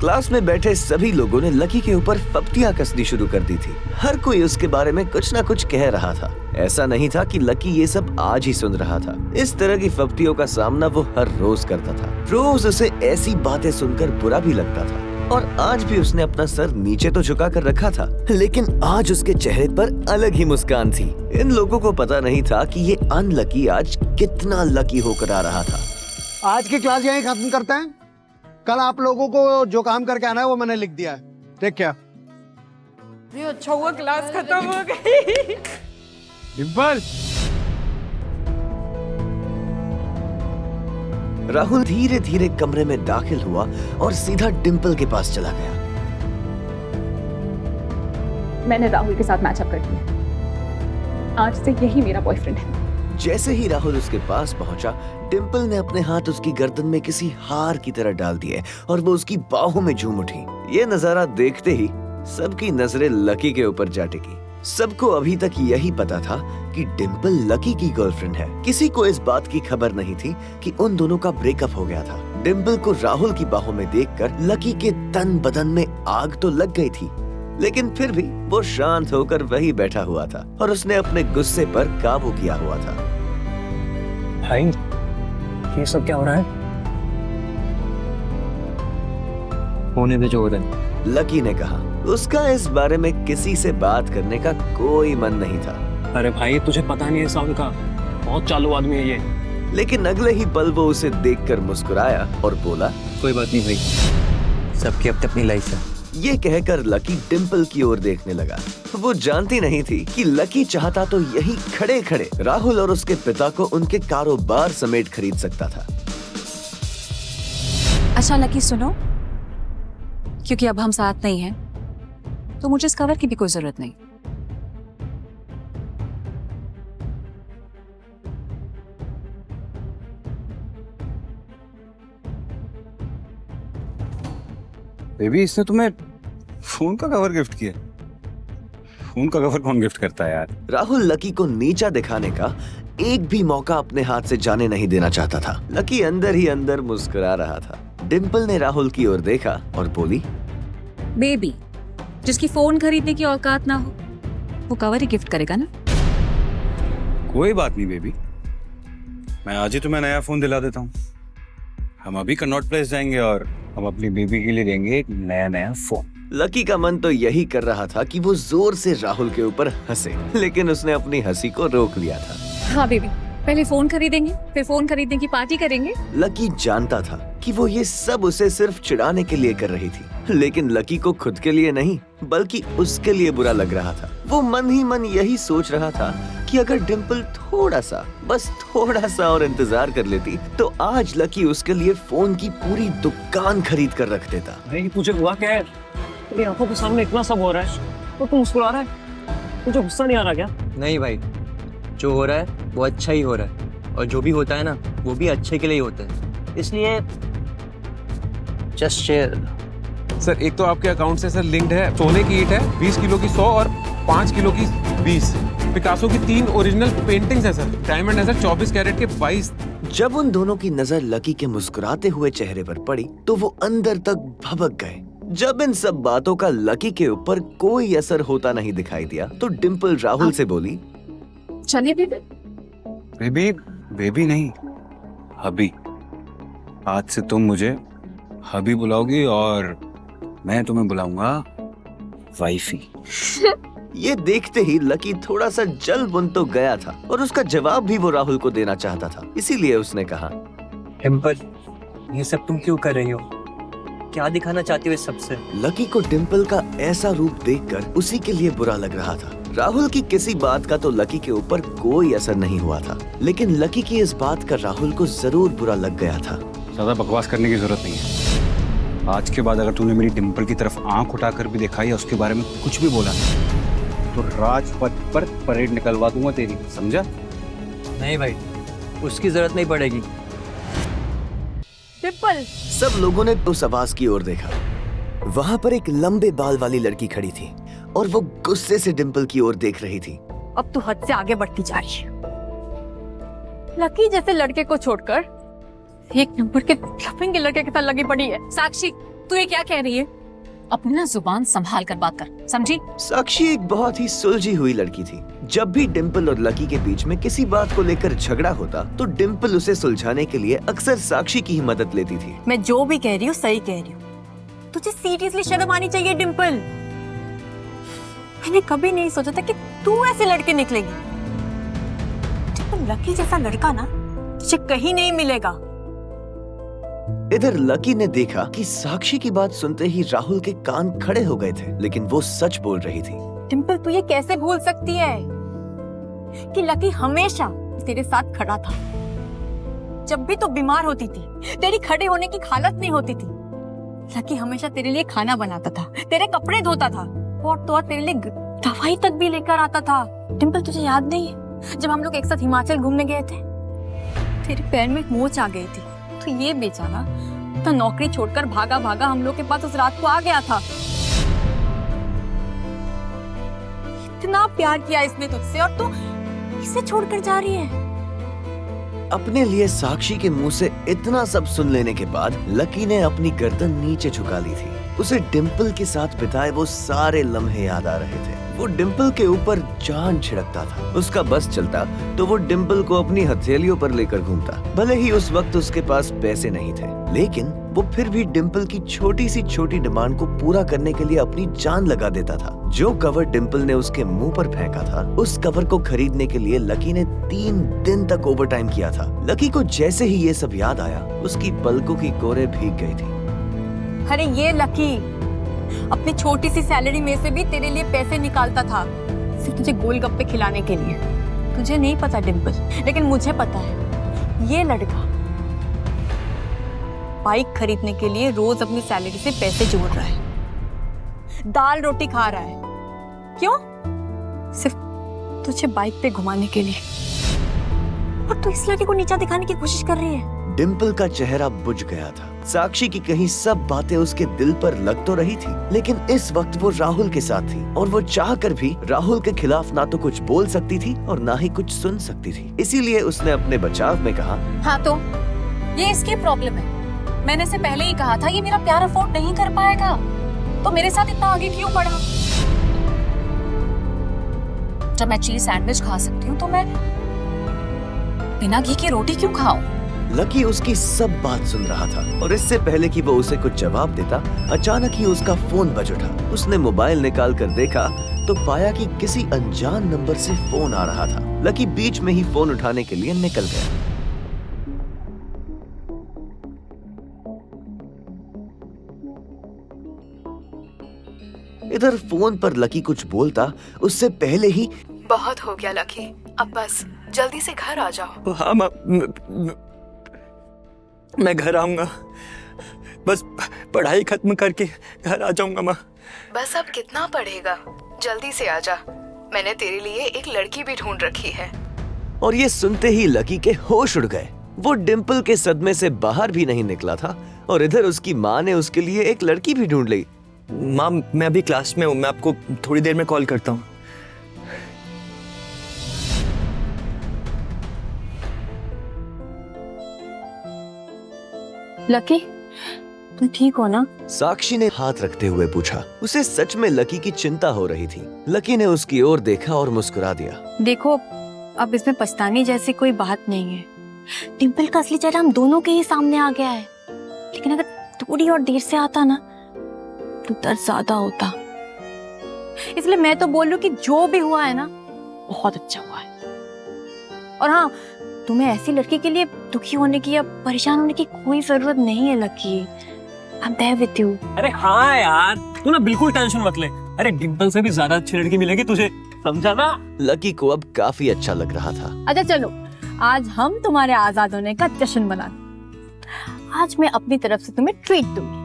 S4: क्लास में बैठे सभी लोगों ने लकी के ऊपर फप्तियां कसनी शुरू कर दी थी। हर कोई उसके बारे में कुछ ना कुछ कह रहा था। ऐसा नहीं था कि लकी ये सब आज ही सुन रहा था। इस तरह की फप्तियों का सामना वो हर रोज करता था। रोज उसे ऐसी बातें सुनकर बुरा भी लगता था और आज भी उसने अपना सर नीचे तो झुका कर रखा था, लेकिन आज उसके चेहरे पर अलग ही मुस्कान थी। इन लोगों को पता नहीं था कि ये अनलकी आज कितना लकी होकर आ रहा था।
S5: आज की क्लास यहीं खत्म करते हैं। कल आप लोगों को जो काम करके आना है वो मैंने लिख दिया है। ठीक क्या?
S3: अच्छा हुआ क्लास खत्म हो गई।
S10: डिम्पल।
S4: राहुल धीरे धीरे कमरे में दाखिल हुआ और सीधा डिम्पल के पास चला गया।
S3: मैंने राहुल के साथ मैचअप कर दिया। आज से यही मेरा बॉयफ्रेंड है।
S4: जैसे ही राहुल उसके पास पहुंचा, डिम्पल ने अपने हाथ उसकी गर्दन में किसी हार की तरह डाल दिए और वो उसकी बाहों में झूम उठी। ये नजारा देखते ही सबकी नजरें लकी के ऊपर जा टिकी। सबको अभी तक यही पता था कि डिम्पल लकी की गर्लफ्रेंड है। किसी को इस बात की खबर नहीं थी कि उन दोनों का ब्रेकअप हो गया था। डिम्पल को राहुल की बाहों में देखकर लकी के तन बदन में आग तो लग गई थी, लेकिन फिर भी वो शांत होकर वही बैठा हुआ था और उसने अपने गुस्से पर काबू किया हुआ था।
S1: भाई ये सब क्या हो रहा है? होने दे जो हो रहा है।
S4: लकी ने कहा। उसका इस बारे में किसी से बात करने का कोई मन नहीं था।
S6: अरे भाई तुझे पता नहीं है साउंड का, बहुत चालू आदमी है ये।
S4: लेकिन अगले ही पल वो उसे देखकर मुस्कुराया और बोला,
S1: कोई बात नहीं भाई, सबकी अपनी अपनी लाइफ है।
S4: ये कहकर लकी डिम्पल की ओर देखने लगा। वो जानती नहीं थी कि लकी चाहता तो यही खड़े खड़े राहुल और उसके पिता को उनके कारोबार समेत खरीद सकता था।
S3: अच्छा लकी सुनो, क्योंकि अब हम साथ नहीं हैं, तो मुझे इस कवर की भी कोई जरूरत नहीं।
S12: बेबी इसने तुम्हें फोन का कवर गिफ्ट किया। फोन का कवर कौन गिफ्ट करता है यार?
S4: राहुल लकी को नीचा दिखाने का एक भी मौका अपने हाथ से जाने नहीं देना चाहता था। लकी अंदर ही अंदर मुस्कुरा रहा था। डिम्पल ने राहुल की ओर देखा और बोली,
S3: बेबी जिसकी फोन खरीदने की औकात ना हो वो कवर ही गिफ्ट करेगा ना।
S12: कोई बात नहीं बेबी, मैं आज ही तुम्हें नया फोन दिला देता हूँ। हम अभी कनॉट प्लेस जाएंगे और हम अपनी बेबी के लिए देंगे एक नया फोन।
S4: लकी का मन तो यही कर रहा था कि वो जोर से राहुल के ऊपर हंसे, लेकिन उसने अपनी हंसी को रोक लिया था।
S3: हाँ बेबी, पहले फोन खरीदेंगे फिर फोन खरीदने की पार्टी करेंगे।
S4: लकी जानता था कि वो ये सब उसे सिर्फ चिढ़ाने के लिए कर रही थी, लेकिन लकी को खुद के लिए नहीं बल्कि उसके लिए बुरा लग रहा था। वो मन ही मन यही सोच रहा था कि अगर डिम्पल थोड़ा सा, बस थोड़ा सा और इंतजार कर लेती तो आज लकी उसके लिए फोन की पूरी दुकान खरीद कर रख देता।
S6: नहीं तुझे हुआ क्या है? तेरी आंखों के सामने इतना सब हो रहा है तो तू मुस्कुरा रहा है। तुझे गुस्सा नहीं आ रहा क्या?
S1: नहीं भाई, जो हो रहा है वो अच्छा ही हो रहा है, और जो भी होता है ना वो भी अच्छे के लिए ही होता है, इसलिए जस्ट शेयर।
S10: सर एक तो आपके अकाउंट से सर लिंक्ड है सोने की ईंट है 20 किलो की 100 और 5 किलो की 20। पिकासो की 3 ओरिजिनल पेंटिंग्स है सर। डायमंड है सर 24 कैरेट के 22।
S4: जब उन दोनों की नजर लकी के मुस्कुराते हुए चेहरे पर पड़ी तो वो अंदर तक भभक गए। जब इन सब बातों का लकी के ऊपर कोई असर होता नहीं दिखाई दिया तो डिम्पल राहुल से बोली,
S3: चलिए बेबी।
S12: बेबी बेबी नहीं, हबी। आज से तुम मुझे हबी बुलाओगी और मैं तुम्हें बुलाऊंगा वाइफी।
S4: ये देखते ही लकी थोड़ा सा जल बुन तो गया था और उसका जवाब भी वो राहुल को देना चाहता था, इसीलिए उसने कहा,
S1: डिम्पल ये सब तुम क्यों कर रही हो? क्या दिखाना चाहती हो इस सबसे?
S4: लकी को डिम्पल का ऐसा रूप देखकर उसी के लिए बुरा लग रहा था। राहुल की किसी बात का तो लकी के ऊपर कोई असर नहीं हुआ था, लेकिन लकी की इस बात का राहुल को जरूर बुरा लग गया था।
S12: ज्यादा बकवास करने की जरूरत नहीं है। आज के बाद अगर तूने मेरी डिम्पल की तरफ आंख उठाकर भी देखा या उसके बारे में कुछ भी बोला तो राजपथ पर परेड निकलवा दूंगा तेरी, समझा?
S1: नहीं भाई, उसकी जरूरत नहीं पड़ेगी।
S3: डिम्पल।
S4: सब लोगों ने उस आवाज की ओर देखा। वहाँ पर एक लंबे बाल वाली लड़की खड़ी थी और वो गुस्से से डिम्पल की ओर देख रही थी।
S3: अब तू हद से आगे बढ़ती जा रही है। लकी जैसे लड़के को छोड़कर एक नंबर के लफंगे लड़के के साथ लगी पड़ी है। साक्षी तू ये क्या कह रही है? अपनी ना जुबान संभाल कर बात कर, समझी?
S4: साक्षी एक बहुत ही सुलझी हुई लड़की थी। जब भी डिम्पल और लकी के बीच में किसी बात को लेकर झगड़ा होता तो डिम्पल उसे सुलझाने के लिए अक्सर साक्षी की ही मदद लेती थी।
S3: मैं जो भी कह रही हूँ सही कह रही हूँ। तुझे सीरियसली शर्म आनी चाहिए डिम्पल। मैंने कभी नहीं सोचा था कि तू ऐसे लड़के निकलेगी। डिम्पल लकी जैसा लड़का ना तुझे कहीं नहीं मिलेगा।
S4: इधर लकी ने देखा कि साक्षी की बात सुनते ही राहुल के कान खड़े हो गए थे, लेकिन वो सच बोल रही थी।
S3: डिम्पल तू ये कैसे भूल सकती है कि लकी हमेशा तेरे साथ खड़ा था। जब भी तू बीमार होती थी तेरी खड़े होने की हालत नहीं होती थी। लकी हमेशा तेरे लिए खाना बनाता था, तेरे कपड़े धोता था और तो तेरे लिए दवाई तक भी लेकर आता था। डिम्पल तुझे याद नहीं है जब हम लोग एक साथ हिमाचल घूमने गए थे? तेरे पैर में एक मोच आ गई थी तो ये बेचारा तो नौकरी छोड़कर भागा भागा हम लोग के पास उस रात को आ गया था। इतना प्यार किया इसने तुझसे और तू इसे छोड़कर जा रही है।
S4: अपने लिए साक्षी के मुंह से इतना सब सुन लेने के बाद लकी ने अपनी गर्दन नीचे झुका ली थी। उसे डिम्पल के साथ बिताए वो सारे लम्हे याद आ रहे थे। वो डिम्पल के ऊपर जान छिड़कता था। उसका बस चलता तो वो डिम्पल को अपनी हथेलियों पर लेकर घूमता। भले ही उस वक्त उसके पास पैसे नहीं थे, लेकिन वो फिर भी डिम्पल की छोटी सी छोटी डिमांड को पूरा करने के लिए अपनी जान लगा देता था। जो कवर डिम्पल ने उसके मुंह पर फेंका था, उस कवर को खरीदने के लिए लकी ने 3 दिन तक ओवरटाइम किया था। लकी को जैसे ही ये सब याद आया, उसकी पलकों की कोरे भीग गई थी।
S3: अरे ये लकी अपनी छोटी सी सैलरी में से भी तेरे लिए पैसे निकालता था सिर्फ तुझे गोलगप्पे खिलाने के लिए। तुझे नहीं पता डिम्पल, लेकिन मुझे पता है ये लड़का बाइक खरीदने के लिए रोज अपनी सैलरी से पैसे जोड़ रहा है, दाल रोटी खा रहा है। क्यों? सिर्फ तुझे बाइक पे घुमाने के लिए। और तू इस लड़के को नीचा दिखाने की कोशिश कर रही है।
S4: डिम्पल का चेहरा बुझ गया था। साक्षी की कहीं सब बातें उसके दिल पर लग तो रही थी, लेकिन इस वक्त वो राहुल के साथ थी और वो चाहकर भी राहुल के खिलाफ ना तो कुछ बोल सकती थी और ना ही कुछ सुन सकती थी। इसीलिए उसने अपने बचाव में कहा,
S3: हाँ तो ये इसकी प्रॉब्लम है। मैंने इसे पहले ही कहा था ये मेरा प्यार अफोर्ड नहीं कर पाएगा, तो मेरे साथ इतना आगे क्यों बढ़ा? जब मैं चीज सैंडविच खा सकती हूँ तो मैं बिना घी की रोटी क्यों खाऊं?
S4: लकी उसकी सब बात सुन रहा था और इससे पहले कि वो उसे कुछ जवाब देता, अचानक ही उसका फोन बज उठा। उसने मोबाइल निकाल कर देखा तो पाया कि किसी अनजान नंबर से फोन आ रहा था। लकी बीच में ही फोन उठाने के लिए निकल गया। इधर फोन पर लकी कुछ बोलता उससे पहले ही,
S11: बहुत हो गया लकी, अब बस जल्दी से घर आ जाओ।
S6: हाँ माँ, मैं घर आऊंगा, बस पढ़ाई खत्म करके घर आ जाऊंगा माँ।
S11: बस अब कितना पढ़ेगा, जल्दी से आ जा, मैंने तेरे लिए एक लड़की भी ढूंढ रखी है।
S4: और ये सुनते ही लकी के होश उड़ गए। वो डिम्पल के सदमे से बाहर भी नहीं निकला था और इधर उसकी माँ ने उसके लिए एक लड़की भी ढूंढ ली।
S6: माँ मैं अभी क्लास में हूँ, मैं आपको थोड़ी देर में कॉल करता हूँ।
S3: लकी तुम ठीक हो ना?
S4: साक्षी ने हाथ रखते हुए पूछा। उसे सच में लकी की चिंता हो रही थी। लकी ने उसकी ओर देखा और मुस्कुरा दिया।
S3: देखो अब इसमें पछताने जैसी कोई बात नहीं है। डिम्पल का असली चेहरा हम दोनों के ही सामने आ गया है, लेकिन अगर थोड़ी और देर से आता ना तो दर्द ज्यादा होता। इसलिए मैं तो बोल रही हूँ कि जो भी हुआ है ना बहुत अच्छा हुआ है। और हाँ, तुम्हें ऐसी लड़की के लिए दुखी होने की या परेशान होने की कोई जरूरत नहीं है lucky. I'm there with you।
S6: अरे हाँ यार, तू ना बिल्कुल टेंशन मत ले। अरे डिम्पल से भी ज्यादा अच्छी लड़की मिलेगी तुझे, समझा ना?
S4: लकी को अब काफी अच्छा लग रहा था।
S3: अच्छा चलो, आज हम तुम्हारे आजाद होने का जश्न मनाते। आज मैं अपनी तरफ से तुम्हें ट्रीट दूंगी।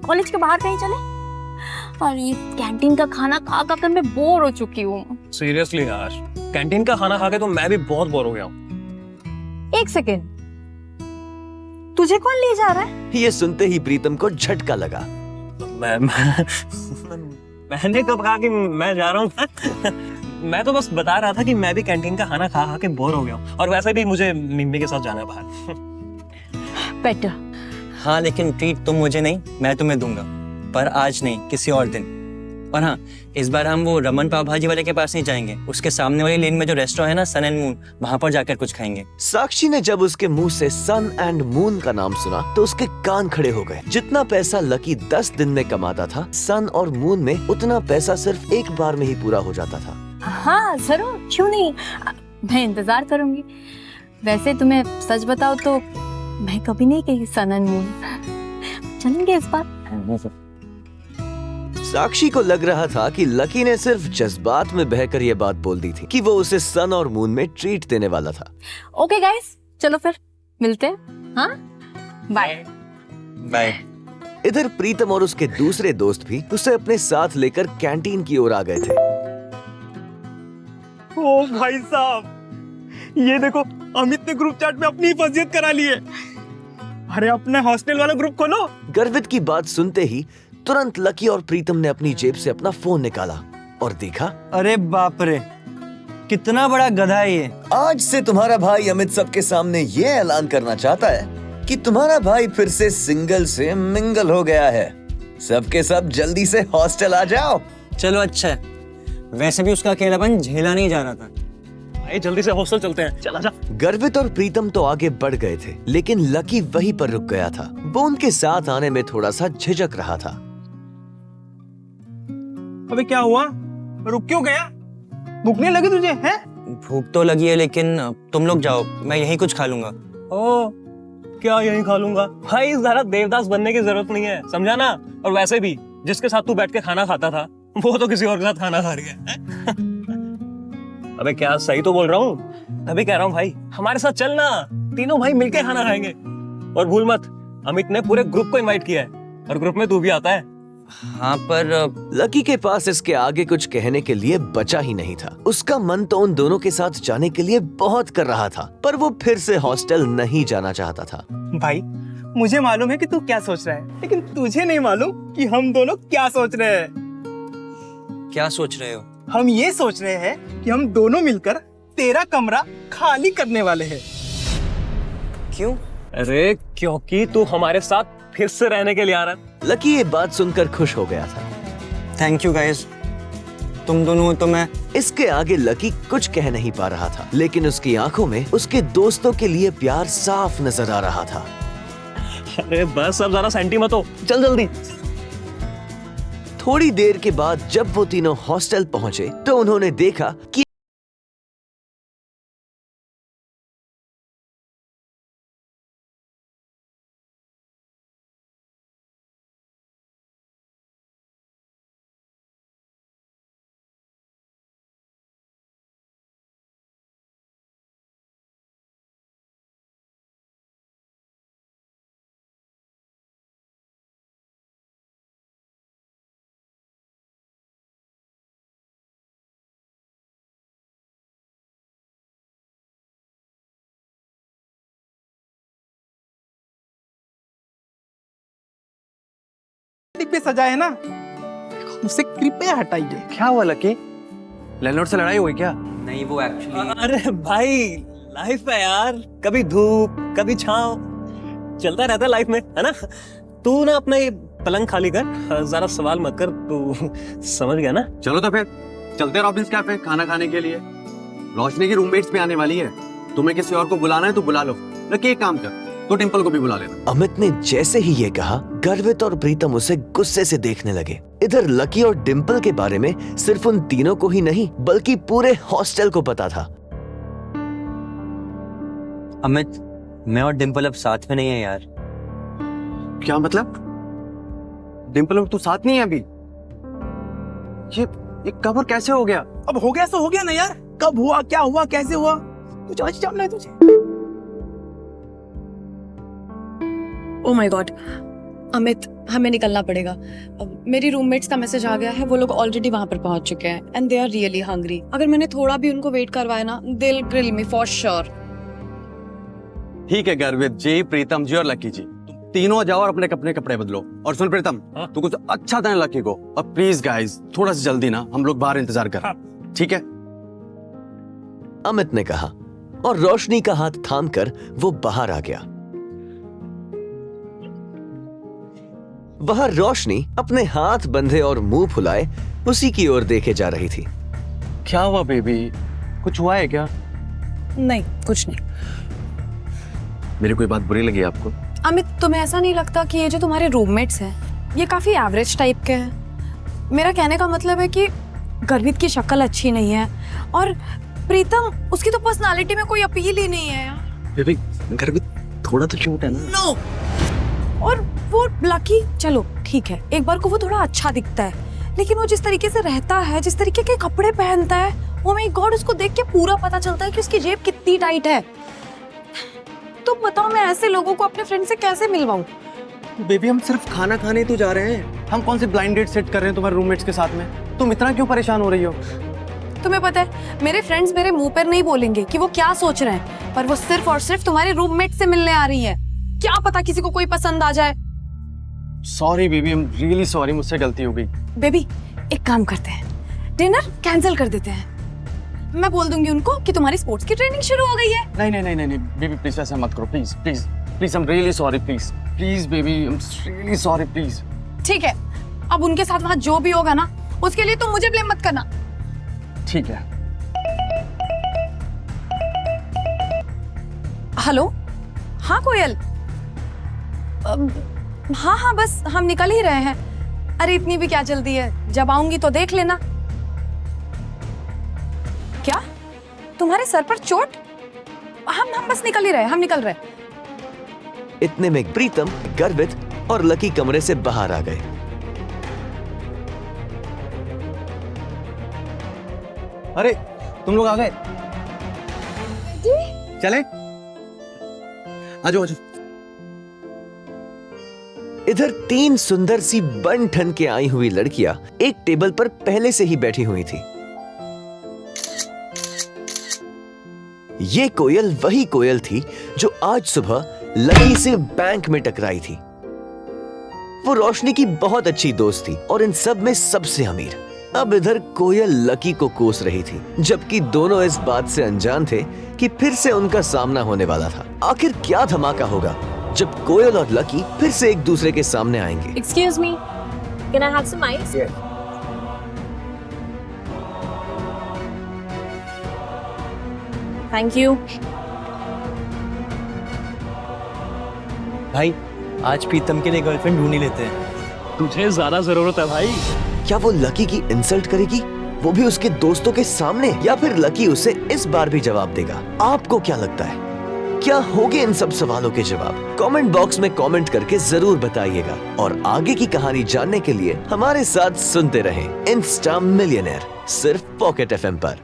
S3: कॉलेज के बाहर कहीं चले? और ये कैंटीन का खाना खा कर मैं बोर हो चुकी हूँ।
S6: सीरियसली यार, कैंटीन का खाना खा के तो मैं भी बहुत बोर हो गया हूँ।
S3: एक सेकेंड, तुझे कौन ले जा रहा है?
S4: ये सुनते ही प्रीतम को झटका लगा।
S6: मैंने कब कहा कि मैं जा रहा हूँ? मैं तो बस बता रहा था कि मैं भी कैंटीन का खाना खा के बोर हो गया हूँ, और वैसे भी मुझे मिम्मी के साथ जाना है बाहर।
S3: बेटर।
S14: हाँ लेकिन ट्रीट तुम मुझे नहीं, मैं तुम्हें दूंगा, पर आज नहीं, किसी और दिन। और हाँ, इस बार हम वो रमन पाव भाजी वाले के पास नहीं जाएंगे, उसके सामने वाली लेन में जो रेस्टोरेंट है ना, सन एंड मून, वहां पर जाकर कुछ खाएंगे।
S4: साक्षी ने जब उसके मुंह से सन एंड मून का नाम सुना तो उसके कान खड़े हो गए। जितना पैसा लकी 10 दिन में कमाता था, सन और मून में उतना पैसा सिर्फ एक बार में ही पूरा हो जाता था।
S3: हाँ जरूर, क्यों नहीं, मैं इंतजार करूंगी। वैसे तुम्हें सच बताओ तो मैं कभी नहीं कही सन एंड मून। चलेंगे इस बार?
S4: साक्षी को लग रहा था कि लकी ने सिर्फ जज्बात में बहकर ये बात बोल दी थी कि वो उसे सन और मून में ट्रीट देने वाला था।
S3: ओके गाइस, चलो फिर मिलते हैं। हाँ, बाय
S14: बाय।
S4: इधर प्रीतम और उसके दूसरे दोस्त भी उसे अपने साथ लेकर कैंटीन की ओर आ गए थे।
S6: ओ भाई साहब, ये देखो, अमित ने ग्रुप चैट में अपनी हिफाजत करा ली है। अरे अपने हॉस्टल वाला ग्रुप खोलो।
S4: गर्वित की बात सुनते ही तुरंत लकी और प्रीतम ने अपनी जेब से अपना फोन निकाला और देखा।
S14: अरे बाप रे, कितना बड़ा गधा है ये।
S4: आज से तुम्हारा भाई अमित सबके सामने ये ऐलान करना चाहता है कि तुम्हारा भाई फिर से सिंगल से मिंगल हो गया है। सबके सब जल्दी से हॉस्टल आ जाओ।
S14: चलो अच्छा है, वैसे भी उसका अकेलापन झेला नहीं जा रहा था।
S6: आइए जल्दी से हॉस्टल चलते हैं, चला जा।
S4: गर्वित और प्रीतम तो आगे बढ़ गए थे, लेकिन लकी वहीं पर रुक गया था। वो उनके साथ आने में थोड़ा सा झिझक रहा था।
S6: अबे क्या हुआ, रुक क्यों गया? भूख नहीं लगी तुझे? है
S14: भूख तो लगी है, लेकिन तुम लोग जाओ, मैं यहीं कुछ खा लूंगा।
S6: ओ क्या यहीं खा लूंगा? भाई जरा देवदास बनने की जरूरत नहीं है, समझा ना? और वैसे भी जिसके साथ तू बैठ के खाना खाता था वो तो किसी और के साथ खाना खा रही है। अबे क्या सही तो बोल रहा हूँ, तभी कह रहा हूँ भाई हमारे साथ चलना, तीनों भाई मिलके खाना खाएंगे। और भूल मत, अमित ने पूरे ग्रुप को इनवाइट किया है, और ग्रुप में तू भी आता है।
S14: हाँ पर
S4: लकी के पास इसके आगे कुछ कहने के लिए बचा ही नहीं था। उसका मन तो उन दोनों के साथ जाने के लिए बहुत कर रहा था, पर वो फिर से हॉस्टल नहीं जाना चाहता था।
S6: भाई मुझे मालूम है कि तू क्या सोच रहा है, लेकिन तुझे नहीं मालूम कि हम दोनों क्या सोच रहे हैं।
S14: क्या सोच रहे हो?
S6: हम ये सोच रहे हैं कि हम दोनों मिलकर तेरा कमरा खाली करने वाले हैं।
S14: क्यों?
S6: अरे क्योंकि तू हमारे साथ फिर से रहने के लिए आ रहा है।
S4: लकी ये बात सुनकर खुश हो गया था।
S14: थैंक यू गाइस, तुम दोनों तो मैं।
S4: इसके आगे लकी कुछ कह नहीं पा रहा था, लेकिन उसकी आंखों में उसके दोस्तों के लिए प्यार साफ नजर आ रहा था।
S6: अरे बस अब ज्यादा सेंटी मत हो, चल जल्दी।
S4: थोड़ी देर के बाद जब वो तीनों हॉस्टल पहुंचे तो उन्होंने देखा कि
S6: पे सजा है ना, मुझसे कृपया हटाइए।
S14: क्या हुआ लकी? लैंडलॉर्ड से लड़ाई हुई क्या? नहीं वो एक्चुअली।
S6: अरे भाई लाइफ है यार, कभी धूप कभी छांव चलता रहता है लाइफ में, है ना। तू ना अपना ये पलंग खाली कर, ज्यादा सवाल मत कर, तू समझ गया ना।
S12: चलो तो फिर चलते रॉबिन्स कैफे खाना खाने के लिए। रोशनी की रूममेट्स भी आने वाली है, तुम्हें किसी और को बुलाना है तो बुला लो। लकी एक काम कर, तो डिंपल को भी बुला लेना।
S4: अमित ने जैसे ही ये कहा, गर्वित और प्रीतम उसे गुस्से से देखने लगे। इधर लकी और डिंपल के बारे में सिर्फ उन तीनों को ही नहीं बल्कि पूरे हॉस्टल को पता था।
S14: अमित, मैं और डिंपल अब साथ में नहीं है यार।
S12: क्या मतलब? डिंपल और तू साथ नहीं है अभी? ये कब और कैसे हो गया?
S6: अब हो गया सो हो गया ना यार, कब हुआ, क्या हुआ, कैसे हुआ, कुछ आज जानना है तुझे?
S3: ओह माय गॉड अमित, हमें निकलना पड़ेगा। अब मेरी रूममेट्स का मैसेज आ गया है, वो लोग ऑलरेडी वहां पर पहुंच चुके हैं and they are really hungry. अगर मैंने थोड़ा भी उनको वेट करवाया ना, they will grill me for sure.
S12: ठीक है गर्वित जी, प्रीतम जी और लकी जी, तुम तीनों जाओ और अपने कपड़े बदलो। और सुन प्रीतम, तू कुछ अच्छा देना लकी को। और प्लीज गाइस थोड़ा सा जल्दी ना, हम लोग बाहर इंतजार कर। ठीक है?
S4: अमित ने कहा और रोशनी का हाथ थामकर वो बाहर आ गया। वह रोशनी अपने हाथ बंधे और मुंह फुलाए उसी की ओर देखे जा रही थी।
S12: क्या हुआ बेबी, कुछ हुआ है क्या?
S3: नहीं कुछ नहीं।
S12: मेरी कोई बात बुरी लगी आपको?
S3: अमित, तुम्हें ऐसा नहीं लगता कि ये जो तुम्हारे रूममेट्स हैं ये काफी एवरेज टाइप के हैं? मेरा कहने का मतलब है कि गर्वित की शक्ल अच्छी नहीं है और प्रीतम, उसकी तो पर्सनालिटी में कोई अपील ही नहीं है यार।
S12: बेबी गर्वित थोड़ा तो क्यूट है ना।
S3: नो। और वो लकी, चलो ठीक है, एक बार को वो थोड़ा अच्छा दिखता है, लेकिन वो जिस तरीके से रहता है, जिस तरीके के कपड़े पहनता है, ओ माय गॉड, उसको देख के पूरा पता चलता है कि उसकी जेब कितनी टाइट है। तुम बताओ, मैं ऐसे लोगों को अपने फ्रेंड से कैसे मिलवाऊं?
S12: बेबी हम सिर्फ खाना खाने तो जा रहे हैं, हम कौन से ब्लाइंड डेट सेट कर रहे हैं तुम्हारे रूममेट्स के साथ में? तुम इतना क्यों परेशान हो रही हो?
S3: तुम्हें पता है, मेरे फ्रेंड्स मेरे मुंह पर नहीं बोलेंगे कि वो क्या सोच रहे हैं, पर वो सिर्फ और सिर्फ तुम्हारे रूममेट से मिलने आ रही है। क्या पता किसी को कोई पसंद आ जाए।
S12: Sorry baby, I am really sorry, मुझसे गलती हो गई।
S3: बेबी एक काम करते हैं, डिनर कैंसिल कर देते हैं। मैं बोल दूंगी उनको कि तुम्हारी स्पोर्ट्स की ट्रेनिंग शुरू हो गई है।
S12: नहीं बेबी प्लीज ऐसा मत करो, please please please, I am really sorry, please please baby, I am really sorry, please.
S3: ठीक है, अब उनके साथ वहां जो भी होगा ना, उसके लिए तुम मुझे ब्लेम मत करना।
S12: ठीक है।
S3: हेलो, हाँ कोयल, हाँ बस हम निकल ही रहे हैं। अरे इतनी भी क्या जल्दी है, जब आऊंगी तो देख लेना। क्या तुम्हारे सर पर चोट? हम बस निकल ही रहे, हम निकल रहे।
S4: इतने में प्रीतम, गर्वित और लकी कमरे से बाहर आ गए।
S12: अरे तुम लोग आ गए? चले? आ जाओ।
S4: इधर 3 सुंदर सी बन ठन के आई हुई लड़कियां एक टेबल पर पहले से ही बैठी हुई थी। ये कोयल वही कोयल थी जो आज सुबह लकी से बैंक में टकराई थी। वो रोशनी की बहुत अच्छी दोस्त थी और इन सब में सबसे अमीर। अब इधर कोयल लकी को कोस रही थी, जबकि दोनों इस बात से अनजान थे कि फिर से उनका सामना होने वाला था। आखिर क्या धमाका होगा जब कोयल और लकी फिर से एक दूसरे के सामने आएंगे।
S9: Excuse me, can I have some ice?
S1: Yes.
S9: Thank you.
S14: भाई आज प्रीतम के लिए गर्लफ्रेंड ढूंढ ही लेते हैं।
S6: तुझे ज्यादा जरूरत है भाई।
S4: क्या वो लकी की इंसल्ट करेगी, वो भी उसके दोस्तों के सामने, या फिर लकी उसे इस बार भी जवाब देगा? आपको क्या लगता है, क्या होंगे इन सब सवालों के जवाब? कमेंट बॉक्स में कमेंट करके जरूर बताइएगा और आगे की कहानी जानने के लिए हमारे साथ सुनते रहें इंस्टा मिलियनेयर, सिर्फ पॉकेट FM पर।